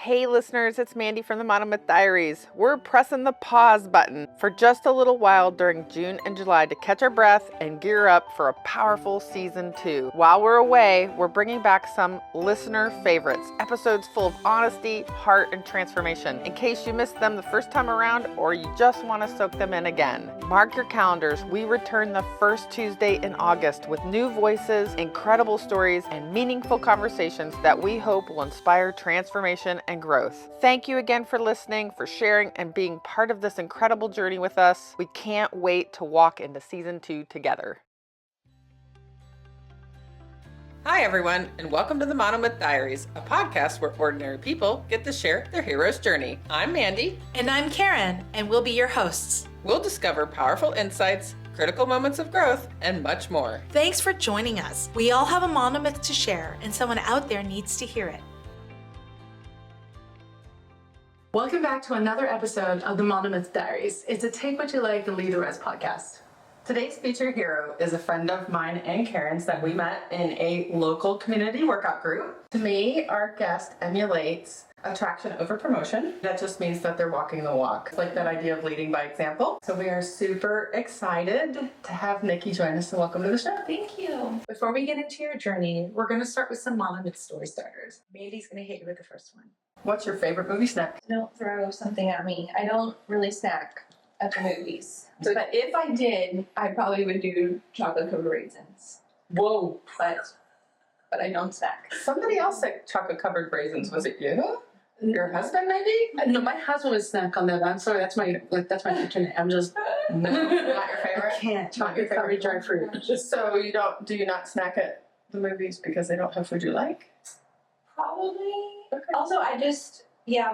Hey listeners, it's Mandy from the Monomyth Diaries. We're pressing the pause button for just a little while during June and July to catch our breath and gear up for a powerful season 2. While we're away, we're bringing back some listener favorites, episodes full of honesty, heart, and transformation, in case you missed them the first time around or you just want to soak them in again. Mark your calendars. We return the first Tuesday in August with new voices, incredible stories, and meaningful conversations that we hope will inspire transformation and growth. Thank you again for listening, for sharing, and being part of this incredible journey with us. We can't wait to walk into season 2 together. Hi everyone, and welcome to the Monomyth Diaries, a podcast where ordinary people get to share their hero's journey. I'm Mandy. And I'm Karen, and we'll be your hosts. We'll discover powerful insights, critical moments of growth, and much more. Thanks for joining us. We all have a monomyth to share, and someone out there needs to hear it. Welcome back to another episode of the Monomyth Diaries. It's a take what you like and leave the rest podcast. Today's featured hero is a friend of mine and Karen's that we met in a local community workout group. To me, our guest emulates attraction over promotion. That just means that they're walking the walk. It's like that idea of leading by example. So we are super excited to have Nikki join us, and welcome to the show. Thank you. Before we get into your journey, we're going to start with some Monomyth story starters. Mandy's going to hit you with the first one. What's your favorite movie snack? Don't throw something at me. I don't really snack at the movies. But if I did, I probably would do chocolate covered raisins. Whoa. But I don't snack. Somebody else said chocolate covered raisins. Was it you? Your husband, maybe? No, my husband would snack on that. I'm sorry, that's my kryptonite. I'm just No, not your favorite? I can't. Not your Chocolate covered dry fruit. So do you not snack at the movies because they don't have food you like? Probably. Okay. Also,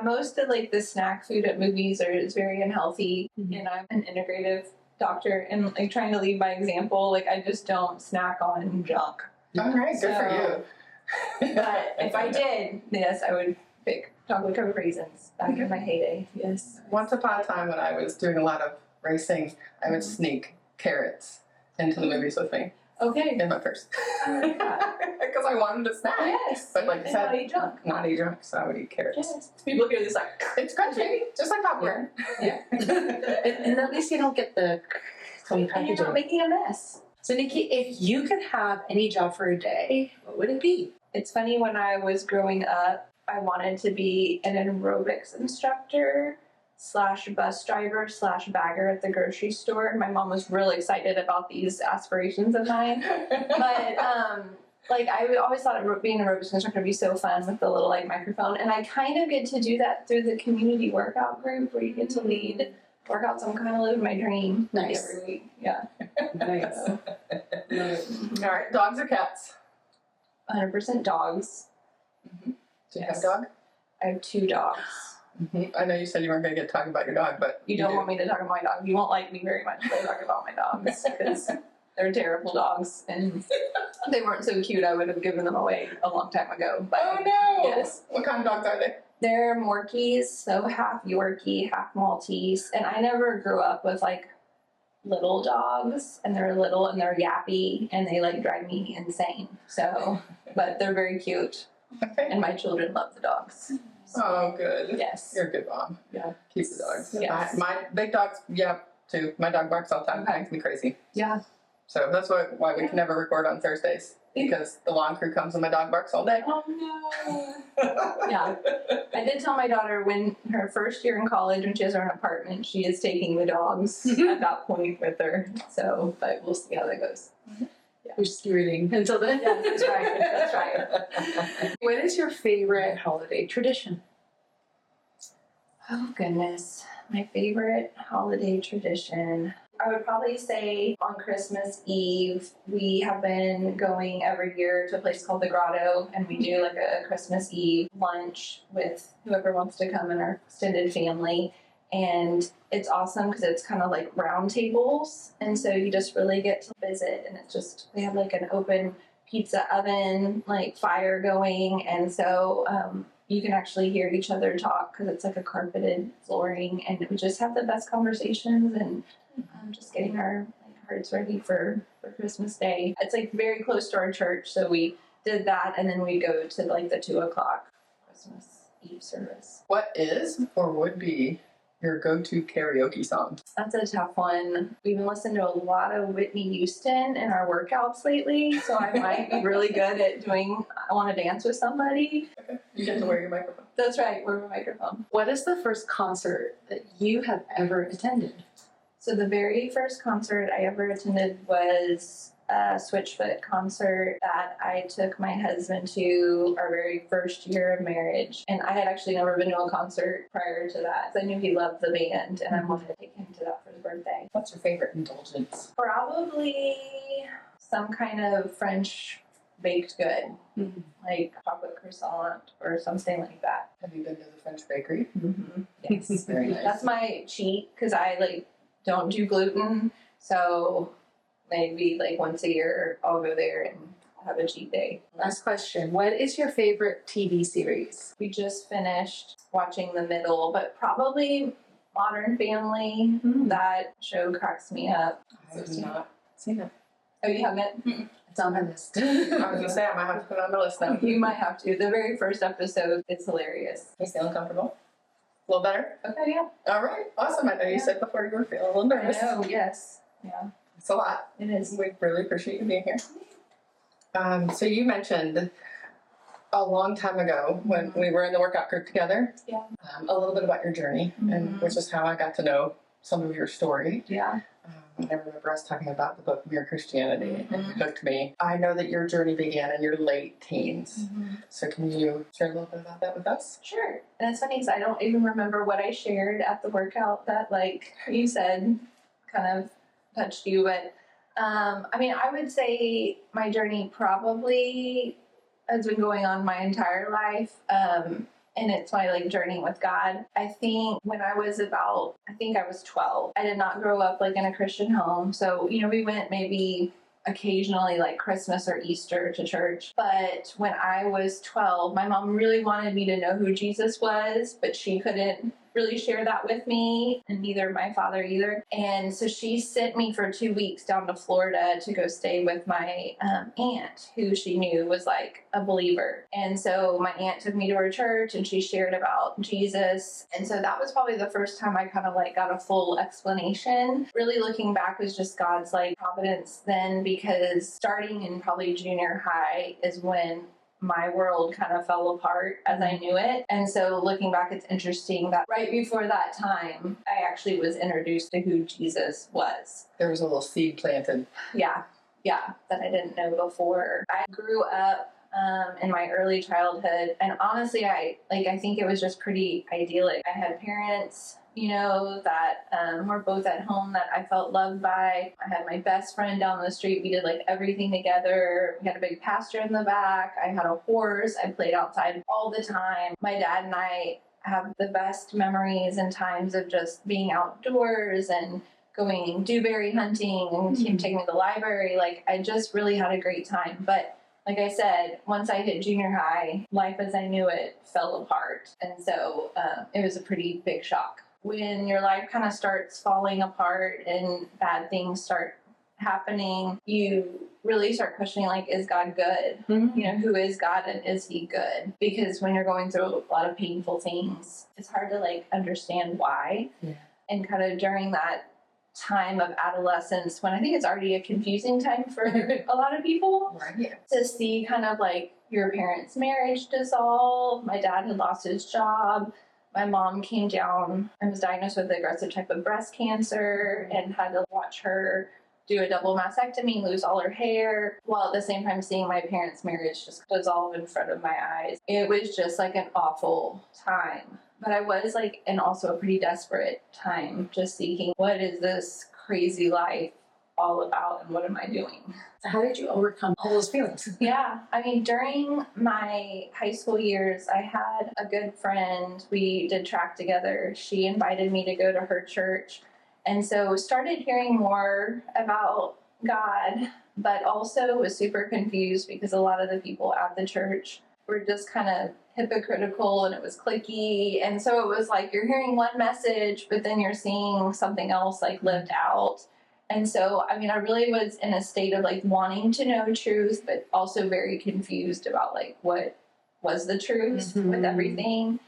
most of like the snack food at movies is very unhealthy. Mm-hmm. And I'm an integrative doctor and like trying to lead by example. Like I just don't snack on junk. All right, good for you. But if I did, yes, I would pick chocolate covered raisins back in my heyday. Yes. Once upon a time when I was doing a lot of racing, I would sneak carrots into the movies with me Okay. in my purse. Because I wanted to snack. Yes. But like I And said, not eat junk. not eat junk, so I would eat carrots. Yes. People hear this like, It's crunchy, just like popcorn. yeah. And at least you don't get the clean And you're packaging. not making a mess. So Nikki, if you could have any job for a day, what would it be? It's funny, when I was growing up, I wanted to be an aerobics instructor / bus driver / bagger at the grocery store. My mom was really excited about these aspirations of mine. But I always thought being an aerobics instructor would be so fun with the little like microphone. And I kind of get to do that through the community workout group where you get to lead workouts. I'm kind of living my dream Nice. every week. Yeah. Nice. All right, dogs or cats? 100% dogs. Do you have Yes. a dog? I have 2 dogs. I know you said you weren't going to get talking about your dog, but You don't want me to talk about my dog. You won't like me very much if I talk about my dogs because they're terrible dogs and they weren't so cute. I would have given them away a long time ago. But Oh no! Yes. What kind of dogs are they? they're Morkies, so half Yorkie, half Maltese. And I never grew up with like little dogs, and they're little and they're yappy and they like drive me insane. So, but they're very cute Okay. and my children love the dogs. Oh, good. Yes. You're a good mom. Yeah. Keep the dogs. Yes. My big dogs, too. My dog barks all the time. Okay. Makes me crazy. Yeah. So that's why we can never record on Thursdays, because the lawn crew comes and my dog barks all day. Oh no. Yeah. I did tell my daughter when her first year in college, when she has her own apartment, she is taking the dogs at that point with her. So, but we'll see how that goes. We're just reading until then. Yeah, that's right. That's right. What is your favorite holiday tradition? Oh goodness. My favorite holiday tradition. I would probably say on Christmas Eve, we have been going every year to a place called the Grotto, and we do like a Christmas Eve lunch with whoever wants to come in our extended family. And it's awesome because it's kind of like round tables. And so you just really get to visit, and it's just, we have like an open pizza oven, like fire going. And so you can actually hear each other talk because it's like a carpeted flooring, and we just have the best conversations and just getting our hearts ready for Christmas Day. It's like very close to our church, so we did that, and then we go to like the 2:00 Christmas Eve service. What is or would be your go-to karaoke song? That's a tough one. We've been listening to a lot of Whitney Houston in our workouts lately, so I might be really good at doing I Want to Dance with Somebody. Okay. You get to wear your microphone. That's right, wear my microphone. What is the first concert that you have ever attended? So the very first concert I ever attended was a Switchfoot concert that I took my husband to our very first year of marriage. And I had actually never been to a concert prior to that. I knew he loved the band and I wanted to take him to that for his birthday. What's your favorite indulgence? Probably some kind of French baked good, like chocolate croissant or something like that. Have you been to the French bakery? Yes. Very nice. That's my cheat because I don't do gluten. So maybe once a year I'll go there and have a cheat day. Last question. What is your favorite TV series? We just finished watching The Middle, but probably Modern Family. That show cracks me up. I have not seen that. Oh, you haven't? It's on my list. I was going to say, I might have to put it on the list now. You might have to. The very first episode is hilarious. You feeling comfortable? A little better? Okay, yeah. All right. Awesome. I know you said before you were feeling a little nervous. I know, yes. Yeah, It's a lot. it is. We really appreciate you being here. So you mentioned a long time ago when we were in the workout group together, Yeah. a little bit about your journey, and which is how I got to know some of your story. Yeah. And I remember us talking about the book Mere Christianity, and it hooked me. I know that your journey began in your late teens. So can you share a little bit about that with us? Sure. And it's funny because I don't even remember what I shared at the workout that, you said, kind of touched you. But, I would say my journey probably has been going on my entire life. And it's my journey with God. I think when I was I was 12. I did not grow up in a Christian home. So, we went maybe occasionally Christmas or Easter to church. But when I was 12, my mom really wanted me to know who Jesus was, but she couldn't really share that with me, and neither my father either. And so she sent me for 2 weeks down to Florida to go stay with my aunt, who she knew was a believer. And so my aunt took me to her church and she shared about Jesus. And so that was probably the first time I kind of got a full explanation. Really looking back was just God's providence then, because starting in probably junior high is when my world kind of fell apart as I knew it. And so looking back, it's interesting that right before that time, I actually was introduced to who Jesus was. There was a little seed planted. Yeah, that I didn't know before. I grew up in my early childhood, and honestly, I think it was just pretty idyllic. I had parents, that were both at home that I felt loved by. I had my best friend down the street. We did everything together. We had a big pasture in the back. I had a horse. I played outside all the time. My dad and I have the best memories and times of just being outdoors and going dewberry hunting and him taking me to the library. I just really had a great time. But like I said, once I hit junior high, life as I knew it fell apart. And so it was a pretty big shock. When your life kind of starts falling apart and bad things start happening, you really start questioning, is God good? Who is God and is he good? Because when you're going through a lot of painful things, it's hard to understand why. Yeah. And kind of during that time of adolescence, when I think it's already a confusing time for a lot of people, Right. Yeah. to see kind of your parents' marriage dissolve. My dad had lost his job. My mom came down and was diagnosed with an aggressive type of breast cancer and had to watch her do a double mastectomy, lose all her hair, while at the same time seeing my parents' marriage just dissolve in front of my eyes. It was just an awful time. But I was in also a pretty desperate time, just seeking, what is this crazy life all about and what am I doing? So how did you overcome all those feelings? Yeah, during my high school years, I had a good friend. We did track together. She invited me to go to her church. And so started hearing more about God, but also was super confused because a lot of the people at the church were just kind of hypocritical and it was cliquey. And so it was you're hearing one message, but then you're seeing something else lived out. And so, I really was in a state of wanting to know truth, but also very confused about what was the truth with everything.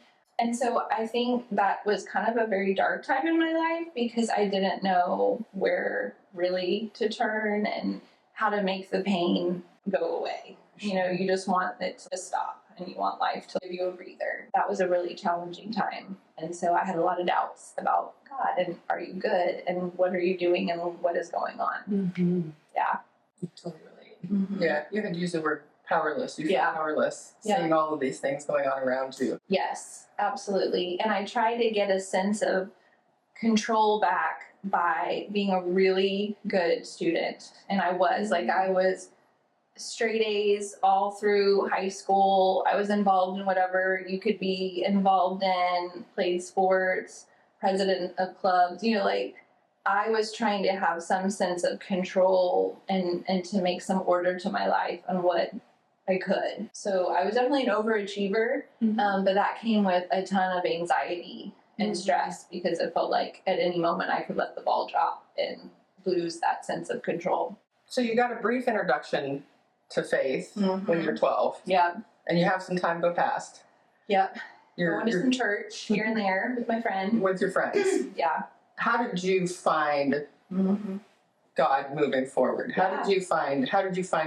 And so I think that was kind of a very dark time in my life because I didn't know where really to turn and how to make the pain go away. You know, you just want it to stop and you want life to give you a breather. That was a really challenging time. And so I had a lot of doubts about God and are you good and what are you doing and what is going on? Mm-hmm. Yeah. Totally relate. Mm-hmm. Yeah, you had used the word powerless. You feel Yeah. powerless, Yeah. seeing all of these things going on around you. Yes, absolutely. And I try to get a sense of control back by being a really good student. And I was straight A's all through high school. I was involved in whatever you could be involved in, played sports, president of clubs, I was trying to have some sense of control and to make some order to my life on what I could. So I was definitely an overachiever, but that came with a ton of anxiety and stress because it felt like at any moment I could let the ball drop and lose that sense of control. So you got a brief introduction to faith when you're 12. Yeah. And you have some time go past. Yep. You're Going to some church here and there with my friend. with your friends. Yeah. How did you find God moving forward? How did you find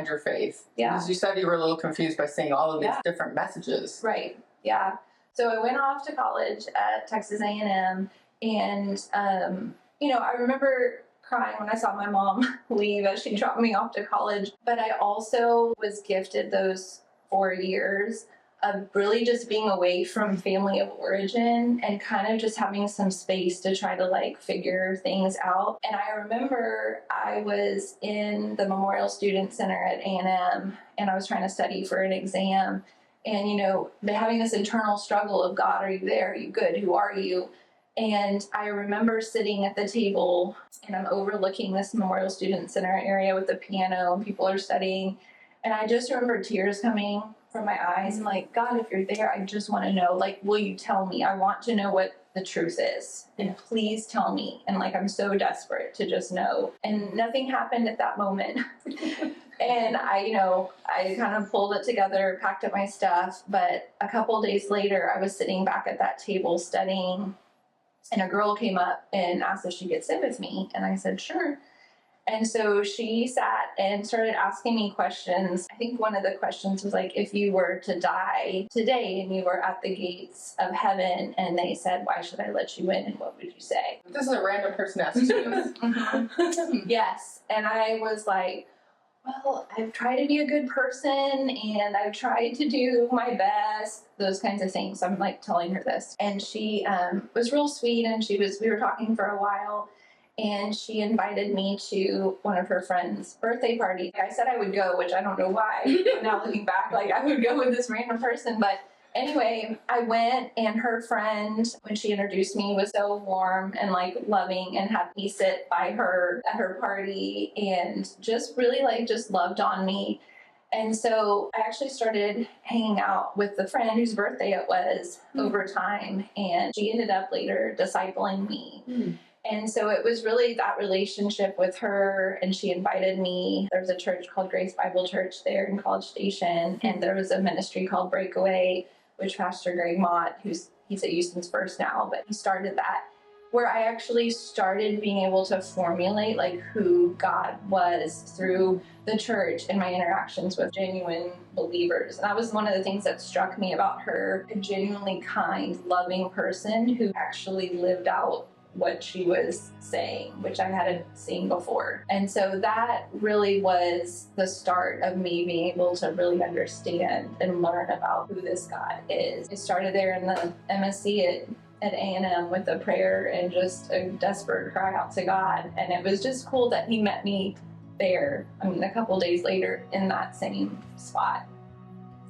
your faith? Yeah. Because you said you were a little confused by seeing all of these different messages. Right. Yeah. So I went off to college at Texas A&M, and I remember crying when I saw my mom leave as she dropped me off to college. But I also was gifted those 4 years of really just being away from family of origin and kind of just having some space to try to figure things out. And I remember I was in the Memorial Student Center at A&M and I was trying to study for an exam. And, having this internal struggle of God, are you there? Are you good? Who are you? And I remember sitting at the table and I'm overlooking this Memorial Student Center area with the piano and people are studying. And I just remember tears coming from my eyes and God, if you're there, I just want to know, will you tell me? I want to know what the truth is. And please tell me. And I'm so desperate to just know. And nothing happened at that moment. And I kind of pulled it together, packed up my stuff. But a couple days later, I was sitting back at that table studying. And a girl came up and asked if she could sit with me. And I said, sure. And so she sat and started asking me questions. I think one of the questions was if you were to die today and you were at the gates of heaven and they said, why should I let you in? And what would you say? This is a random person asking you this. Yes. And I was like, well, I've tried to be a good person and I've tried to do my best, those kinds of things. I'm telling her this. And she was real sweet and we were talking for a while. And she invited me to one of her friends' birthday party. I said I would go, which I don't know why. Now looking back, I would go with this random person. But anyway, I went, and her friend, when she introduced me, was so warm and loving and had me sit by her at her party and just really just loved on me. And so I actually started hanging out with the friend whose birthday it was over time. And she ended up later discipling me. And so it was really that relationship with her, and she invited me. There was a church called Grace Bible Church there in College Station, and there was a ministry called Breakaway, which Pastor Greg Mott, he's at Houston's First now, but he started that, where I actually started being able to formulate who God was through the church and my interactions with genuine believers. And that was one of the things that struck me about her, a genuinely kind, loving person who actually lived out what she was saying, which I hadn't seen before. And so that really was the start of me being able to really understand and learn about who this God is. It started there in the MSC at A&M with a prayer and just a desperate cry out to God. And it was just cool that he met me there, a couple days later in that same spot.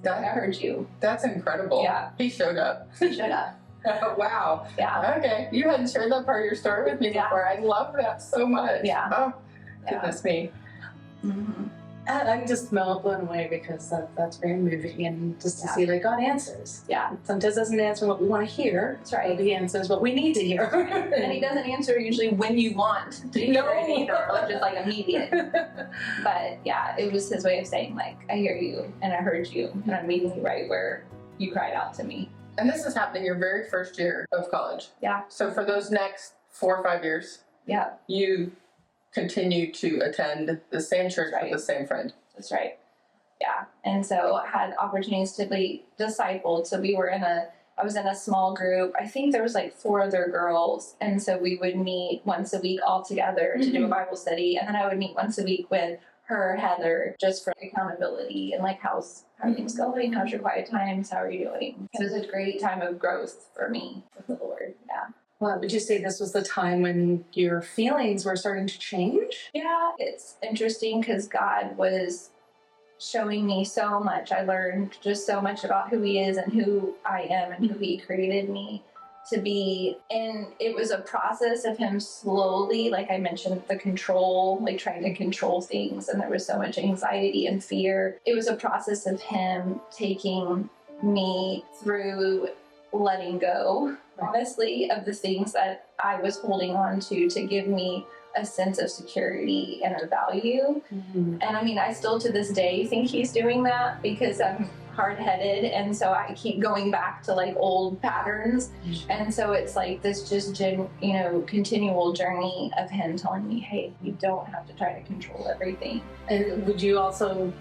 I heard you. That's incredible. Yeah. He showed up. He showed up. Wow. Yeah. Okay. You hadn't shared that part of your story with me before. I love that so much. Yeah. Oh, goodness me. I'm just blown away because that's very moving, and just to see God answers. Yeah. Sometimes doesn't answer what we want to hear. That's right. But he answers what we need to hear. And he doesn't answer usually when you want to hear it either, just immediate. But yeah, it was his way of saying I hear you and I heard you and I'm meeting you right where you cried out to me. And this is happening your very first year of college. Yeah. So for those next 4 or 5 years, Yeah. you continue to attend the same church Right. with the same friend. That's right. Yeah. And so I had opportunities to be discipled. So I was in a small group. I think there was like 4 other girls. And so we would meet once a week all together to do a Bible study. And then I would meet once a week with her, Heather, just for accountability and like, how are things going? How's your quiet times? How are you doing? It was a great time of growth for me with the Lord. Yeah. Well, would you say this was the time when your feelings were starting to change? Yeah. It's interesting because God was showing me so much. I learned just so much about who he is and who I am and who he created me to be. And it was a process of him slowly, like I mentioned, the control, like trying to control things. And there was so much anxiety and fear. It was a process of him taking me through letting go, honestly, of the things that I was holding on to give me a sense of security and a value. And I mean, I still to this day think he's doing that because I'm hard-headed, and so I keep going back to like old patterns. And so it's like this just continual journey of him telling me, hey, you don't have to try to control everything. And would you also,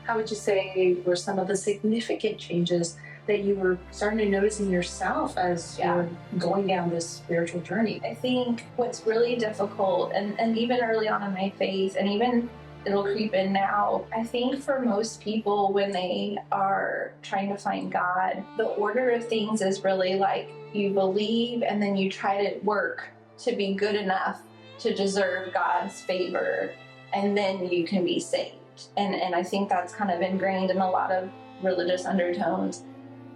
how would you say were some of the significant changes that you were starting to notice in yourself as you're going down this spiritual journey? I think what's really difficult, and even early on in my faith, and even it'll creep in now, I think for most people when they are trying to find God, the order of things is really like you believe and then you try to work to be good enough to deserve God's favor, and then you can be saved. And I think that's kind of ingrained in a lot of religious undertones.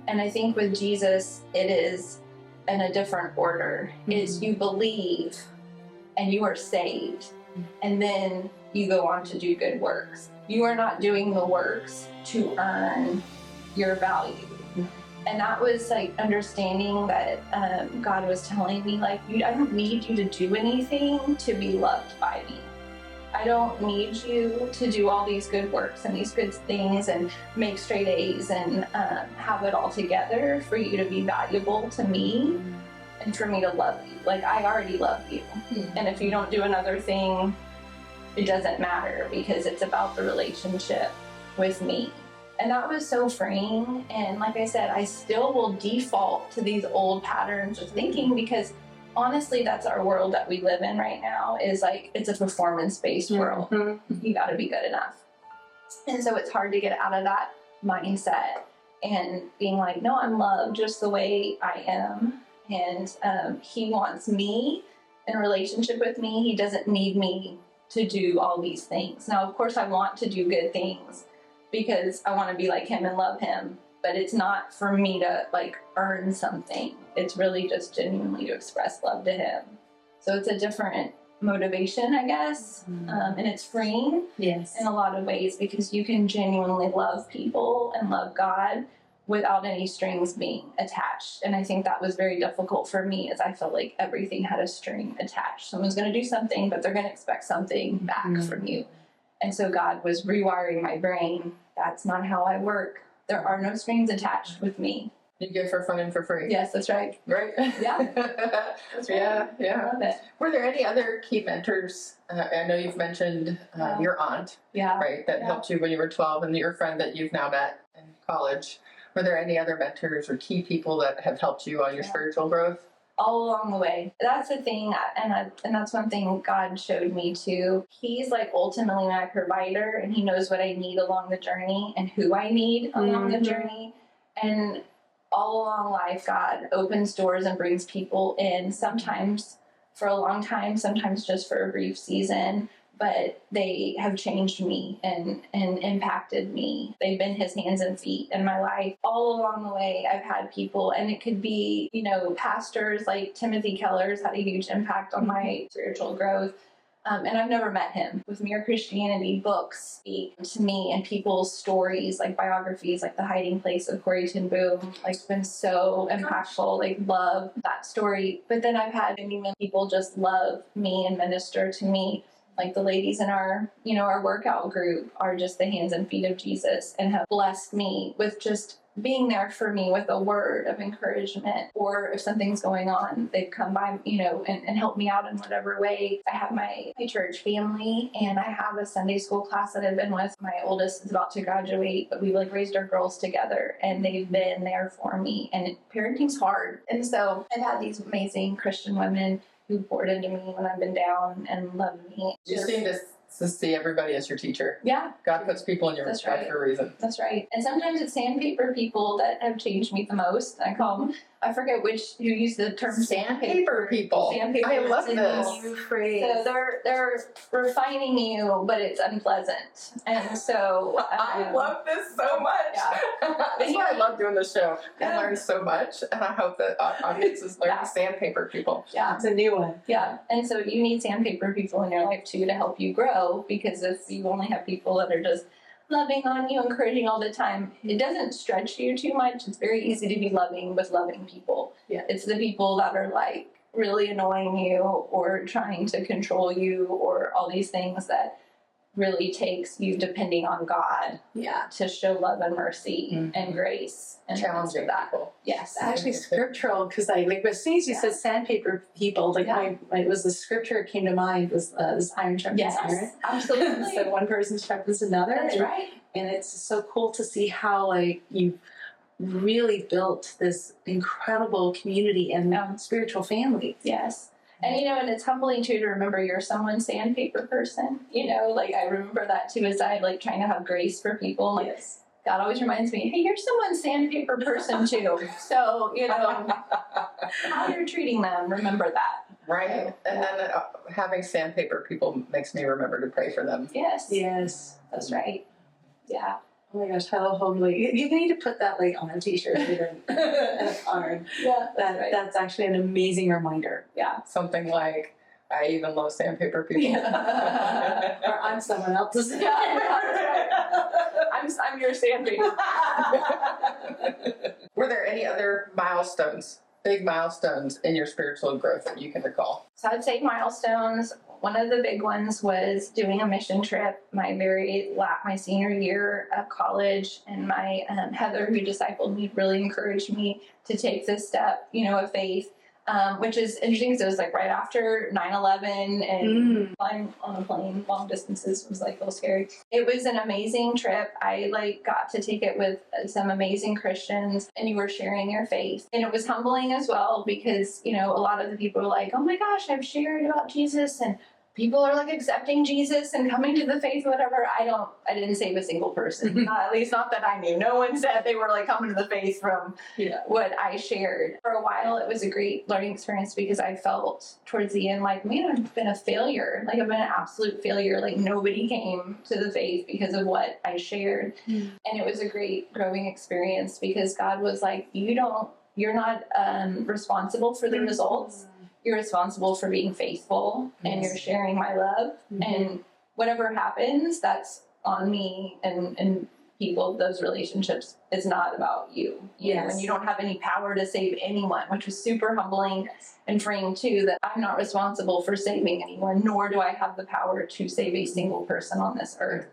And I think with Jesus, it is in a different order. It's you believe and you are saved, and then you go on to do good works. You are not doing the works to earn your value. And that was like understanding that God was telling me, like, I don't need you to do anything to be loved by me. I don't need you to do all these good works and these good things and make straight A's and have it all together for you to be valuable to me and for me to love you. Like, I already love you. And if you don't do another thing, it doesn't matter because it's about the relationship with me. And that was so freeing. And like I said, I still will default to these old patterns of thinking because honestly, that's our world that we live in right now, is like, it's a performance-based world. You got to be good enough. And so it's hard to get out of that mindset and being like, no, I'm loved just the way I am. And he wants me in a relationship with me. He doesn't need me to do all these things. Now, of course, I want to do good things because I want to be like him and love him. But it's not for me to like earn something. It's really just genuinely to express love to him. So it's a different motivation, I guess. And it's freeing in a lot of ways because you can genuinely love people and love God without any strings being attached. And I think that was very difficult for me, as I felt like everything had a string attached. Someone's going to do something, but they're going to expect something back from you. And so God was rewiring my brain. That's not how I work. There are no strings attached with me. You give for fun and for free. Yes, that's right. Right? Yeah. That's right. Yeah. I love it. Were there any other key mentors? I know you've mentioned your aunt, right, that helped you when you were 12, and your friend that you've now met in college. Were there any other mentors or key people that have helped you on your spiritual growth? All along the way. That's the thing, and that's one thing God showed me too. He's like ultimately my provider, and he knows what I need along the journey and who I need along the journey. And all along life, God opens doors and brings people in, sometimes for a long time, sometimes just for a brief season. But they have changed me and impacted me. They've been his hands and feet in my life. All along the way, I've had people, and it could be, pastors like Timothy Keller's had a huge impact on my spiritual growth. And I've never met him. With Mere Christianity, books speak to me, and people's stories, like biographies, like The Hiding Place of Corrie ten Boom, like been so impactful, like love that story. But then I've had many people just love me and minister to me. Like the ladies in our, our workout group are just the hands and feet of Jesus and have blessed me with just being there for me with a word of encouragement, or if something's going on, they've come by, and help me out in whatever way. I have my church family, and I have a Sunday school class that I've been with. My oldest is about to graduate, but we raised our girls together, and they've been there for me. And parenting's hard. And so I've had these amazing Christian women who poured into me when I've been down and loved me. You seem to see everybody as your teacher. Yeah. God puts people in your life for a reason. That's right. And sometimes it's sandpaper people that have changed me the most. I call them, I forget who used the term Sandpaper people. Sandpaper. I love this. New phrase. So they're refining you, but it's unpleasant. And so I love this so much. Yeah. That's why I love doing this show. I learn so much, and I hope that our audience is learning sandpaper people. Yeah. It's a new one. Yeah. And so you need sandpaper people in your life too to help you grow, because if you only have people that are just loving on you, encouraging all the time, it doesn't stretch you too much. It's very easy to be loving with loving people. Yeah. It's the people that are like really annoying you or trying to control you or all these things that really takes you depending on God to show love and mercy and grace and challenging that. people. Yes. It's actually scriptural, because as soon as you said sandpaper people, it was the scripture that came to mind was this iron sharpens iron. Absolutely. So one person sharpens another. That's right. And it's so cool to see how you really built this incredible community and spiritual family. Yes. And and it's humbling too to remember you're someone's sandpaper person. I remember that too, as I trying to have grace for people. Yes. God always reminds me, hey, you're someone's sandpaper person too. So, how you're treating them, remember that. Right. And then having sandpaper people makes me remember to pray for them. Yes. Yes. That's right. Yeah. Oh my gosh, how homely. You need to put that on a t-shirt and a card. Yeah. That's right. That's actually an amazing reminder. Yeah. Something like, I even love sandpaper people. Or I'm someone else's. I'm your sandpaper. Were there any other big milestones in your spiritual growth that you can recall? So I'd say milestones. One of the big ones was doing a mission trip my senior year of college, and my Heather, who discipled me, really encouraged me to take this step, of faith, which is interesting because it was right after 9/11, and flying on a plane long distances was a little scary. It was an amazing trip. I got to take it with some amazing Christians, and you were sharing your faith, and it was humbling as well because a lot of the people were like, oh my gosh, I've shared about Jesus, and people are accepting Jesus and coming to the faith, whatever. I didn't save a single person. At least not that I knew. No one said they were coming to the faith from what I shared. For a while, it was a great learning experience because I felt towards the end man, I've been a failure. I've been an absolute failure. Nobody came to the faith because of what I shared. And it was a great growing experience because God was you're not responsible for the results. You're responsible for being faithful, and you're sharing my love, and whatever happens, that's on me and people. Those relationships, it's not about you. And you don't have any power to save anyone, which was super humbling and freeing too, that I'm not responsible for saving anyone, nor do I have the power to save a single person on this earth.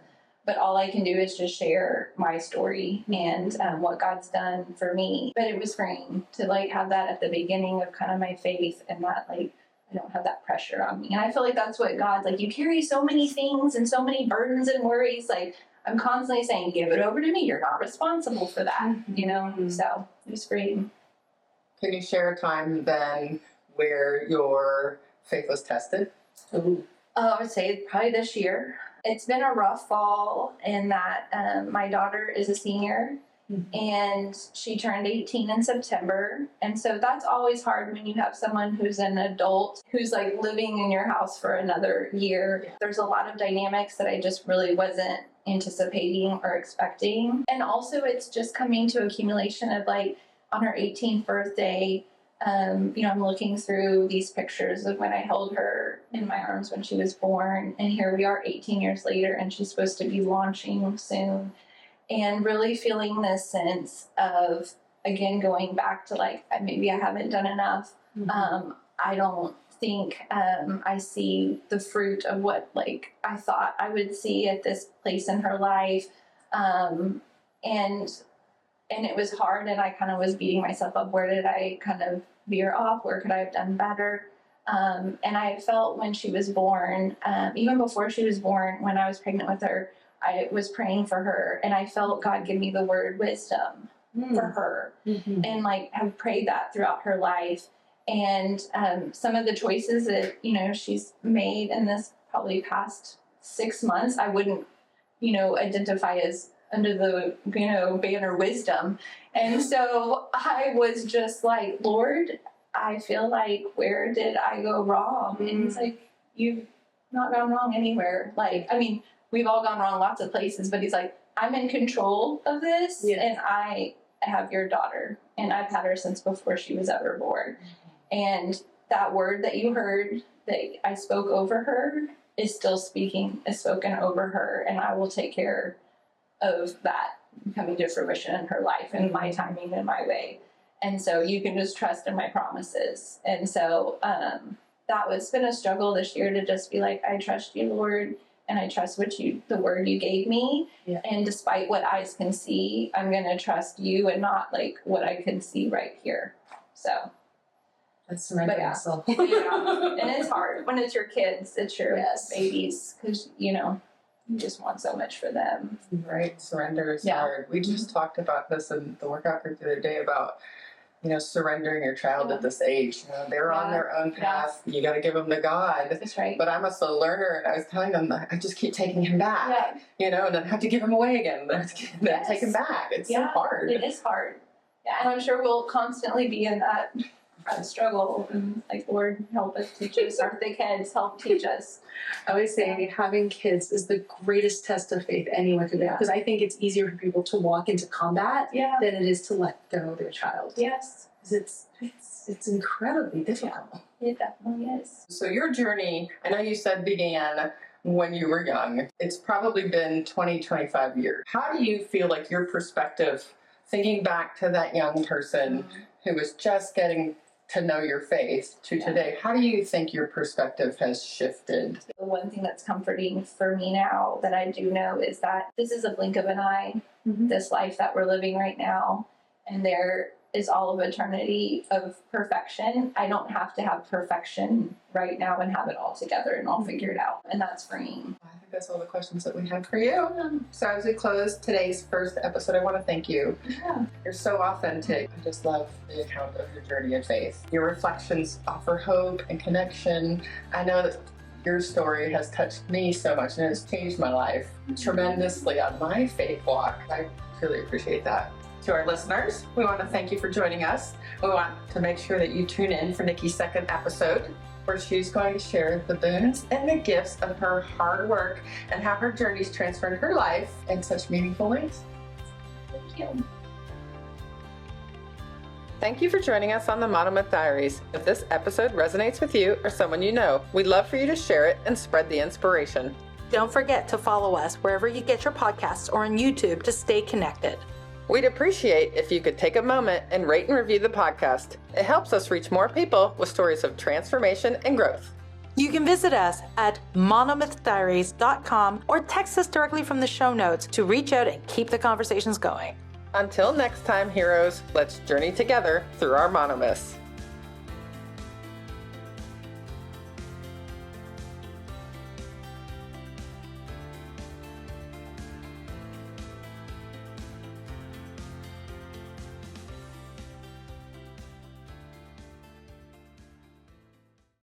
But all I can do is just share my story and what God's done for me. But it was freeing to have that at the beginning of kind of my faith, and that I don't have that pressure on me. And I feel that's what God's you carry so many things and so many burdens and worries. I'm constantly saying, give it over to me. You're not responsible for that, So it was freeing. Can you share a time then where your faith was tested? I would say probably this year. It's been a rough fall in that my daughter is a senior and she turned 18 in September. And so that's always hard when you have someone who's an adult who's living in your house for another year. There's a lot of dynamics that I just really wasn't anticipating or expecting. And also it's just coming to accumulation of on her 18th birthday, I'm looking through these pictures of when I held her in my arms when she was born, and here we are 18 years later, and she's supposed to be launching soon, and really feeling this sense of, again, going back to maybe I haven't done enough. I don't think I see the fruit of what I thought I would see at this place in her life, and and it was hard, and I kind of was beating myself up. Where did I kind of veer off? Where could I have done better? And I felt when she was born, even before she was born, when I was pregnant with her, I was praying for her, and I felt God give me the word wisdom for her, and like have prayed that throughout her life. And some of the choices that, you know, she's made in this probably past 6 months, I wouldn't, you know, identify as under the, you know, banner wisdom. And so I was just like, Lord, I feel like, where did I go wrong? And he's like, you've not gone wrong anywhere. Like, I mean, we've all gone wrong lots of places, but he's like, I'm in control of this, and I have your daughter, and I've had her since before she was ever born. And that word that you heard that I spoke over her is still spoken over her, and I will take care of that coming to fruition in her life in my timing and my way. And so you can just trust in my promises. And so that was been a struggle this year, to just be like, I trust you, Lord, and I trust the word you gave me. And despite what eyes can see, I'm going to trust you and not like what I can see right here. So That's surrendering yeah. yourself. And it's hard when it's your kids, it's your babies, because, you know, you just want so much for them. Right, surrender is hard. We just talked about this in the workout group the other day about, you know, surrendering your child at this age. You know, they're on their own path. You got to give them to God. That's right. But I'm a slow learner, and I was telling them that I just keep taking him back. You know, and then have to give him away again. Then take him back. It's so hard. It is hard. Yeah, and I'm sure we'll constantly be in that struggle. And like, Lord, help us, teach us. Our thick heads, help teach us. I always say having kids is the greatest test of faith anyone could have, because I think it's easier for people to walk into combat than it is to let go of their child. Yes. Because it's incredibly difficult. It definitely is. So your journey, I know you said began when you were young. It's probably been 25 years. How do you feel like your perspective, thinking back to that young person who was just getting to know your faith to today, how do you think your perspective has shifted? The one thing that's comforting for me now that I do know is that this is a blink of an eye, this life that we're living right now, and there is all of eternity of perfection. I don't have to have perfection right now and have it all together and all figured out, and that's freeing. I think that's all the questions that we have for you. So as we close today's first episode, I want to thank you. You're so authentic. I just love the account of your journey of faith. Your reflections offer hope and connection. I know that your story has touched me so much, and it's changed my life tremendously on my faith walk. I really appreciate that. To our listeners, we want to thank you for joining us. We want to make sure that you tune in for Nikki's second episode, where she's going to share the boons and the gifts of her hard work and how her journeys transformed her life in such meaningful ways. Thank you. Thank you for joining us on the Monomyth Diaries. If this episode resonates with you or someone you know, we'd love for you to share it and spread the inspiration. Don't forget to follow us wherever you get your podcasts or on YouTube to stay connected. We'd appreciate if you could take a moment and rate and review the podcast. It helps us reach more people with stories of transformation and growth. You can visit us at monomythdiaries.com or text us directly from the show notes to reach out and keep the conversations going. Until next time, heroes, let's journey together through our monomyths.